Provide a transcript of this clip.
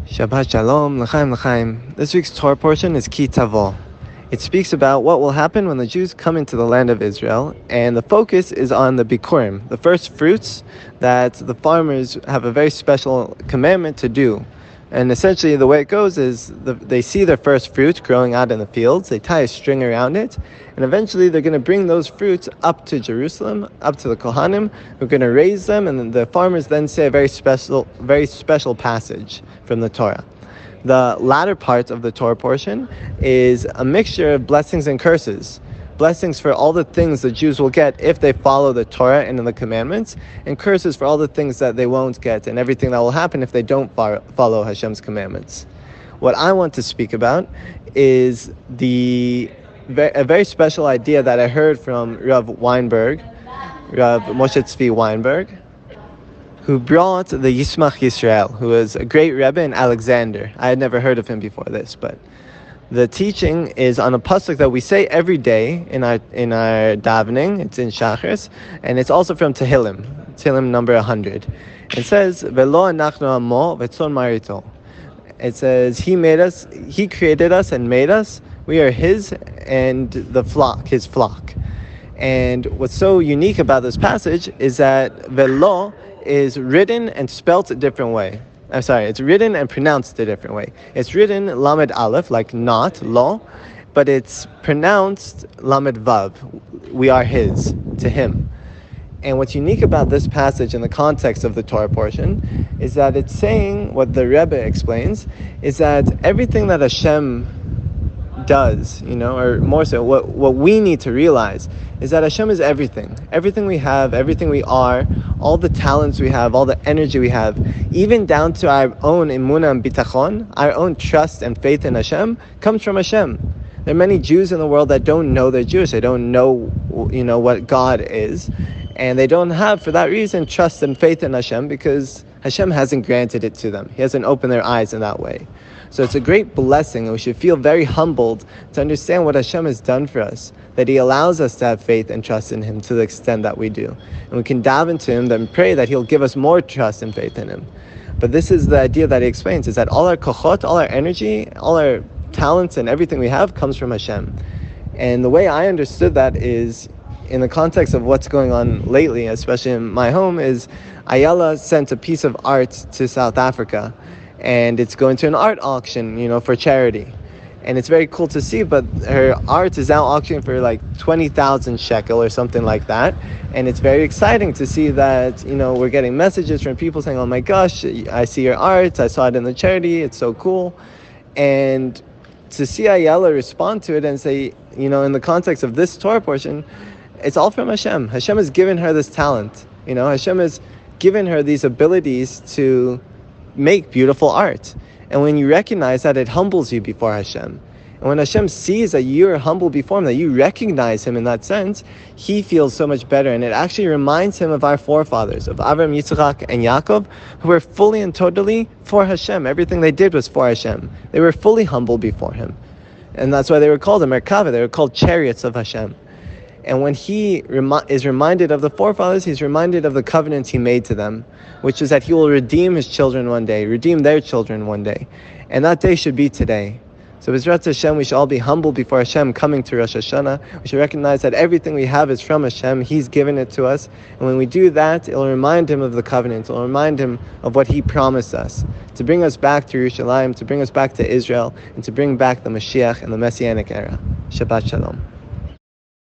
Shabbat Shalom, L'chaim L'chaim. This week's Torah portion is Ki Tavo. It speaks about what will happen when the Jews come into the land of Israel, and the focus is on the bikurim, the first fruits that the farmers have a very special commandment to do. And essentially the way it goes is they see their first fruit growing out in the fields, they tie a string around it, and eventually they're going to bring those fruits up to Jerusalem, up to the Kohanim, who are going to raise them, and then the farmers then say a very special passage from the Torah. The latter part of the Torah portion is a mixture of blessings and curses. Blessings for all the things the Jews will get if they follow the Torah and the commandments, and curses for all the things that they won't get and everything that will happen if they don't follow Hashem's commandments. What I want to speak about is a very special idea that I heard from Rav Moshe Tzvi Weinberg, who brought the Yismach Yisrael, who was a great Rebbe in Alexander. I had never heard of him before this, but the teaching is on a pasuk that we say every day in our davening. It's in Shachris, and it's also from Tehillim number 100. It says, "Velo anachnu amo v'tzon marito." It says, He created us and made us. We are His and the flock, His flock. And what's so unique about this passage is that "velo" is written and spelt a different way. It's written and pronounced a different way. It's written Lamed Aleph, like not, lo, but it's pronounced Lamed Vav. We are His, to Him. And what's unique about this passage in the context of the Torah portion is that it's saying, what the Rebbe explains, is that everything that Hashem does, or more so, what we need to realize is that Hashem is everything. Everything we have, everything we are, all the talents we have, all the energy we have, even down to our own emunah and bitachon, our own trust and faith in Hashem, comes from Hashem. There are many Jews in the world that don't know they're Jewish. They don't know, what God is. And they don't have, for that reason, trust and faith in Hashem because Hashem hasn't granted it to them. He hasn't opened their eyes in that way. So it's a great blessing, and we should feel very humbled to understand what Hashem has done for us, that He allows us to have faith and trust in Him to the extent that we do. And we can daven to Him, then pray that He'll give us more trust and faith in Him. But this is the idea that He explains, is that all our kochot, all our energy, all our talents and everything we have comes from Hashem. And the way I understood that is, in the context of what's going on lately, especially in my home, is Ayala sent a piece of art to South Africa, and it's going to an art auction, for charity. And it's very cool to see, but her art is now auctioning for like 20,000 shekel or something like that. And it's very exciting to see that, we're getting messages from people saying, oh my gosh, I see your art, I saw it in the charity, it's so cool. And to see Ayala respond to it and say, in the context of this Torah portion, it's all from Hashem. Hashem has given her this talent. Hashem has given her these abilities to make beautiful art. And when you recognize that, it humbles you before Hashem. And when Hashem sees that you're humble before Him, that you recognize Him in that sense, He feels so much better. And it actually reminds Him of our forefathers, of Avraham, Yitzchak, and Yaakov, who were fully and totally for Hashem. Everything they did was for Hashem. They were fully humble before Him. And that's why they were called a Merkava. They were called chariots of Hashem. And when He is reminded of the forefathers, He's reminded of the covenant He made to them, which is that He will redeem His children one day, redeem their children one day. And that day should be today. So B'ezrat Hashem, we should all be humble before Hashem coming to Rosh Hashanah. We should recognize that everything we have is from Hashem. He's given it to us. And when we do that, it'll remind Him of the covenant. It'll remind Him of what He promised us, to bring us back to Yerushalayim, to bring us back to Israel, and to bring back the Mashiach and the Messianic era. Shabbat Shalom.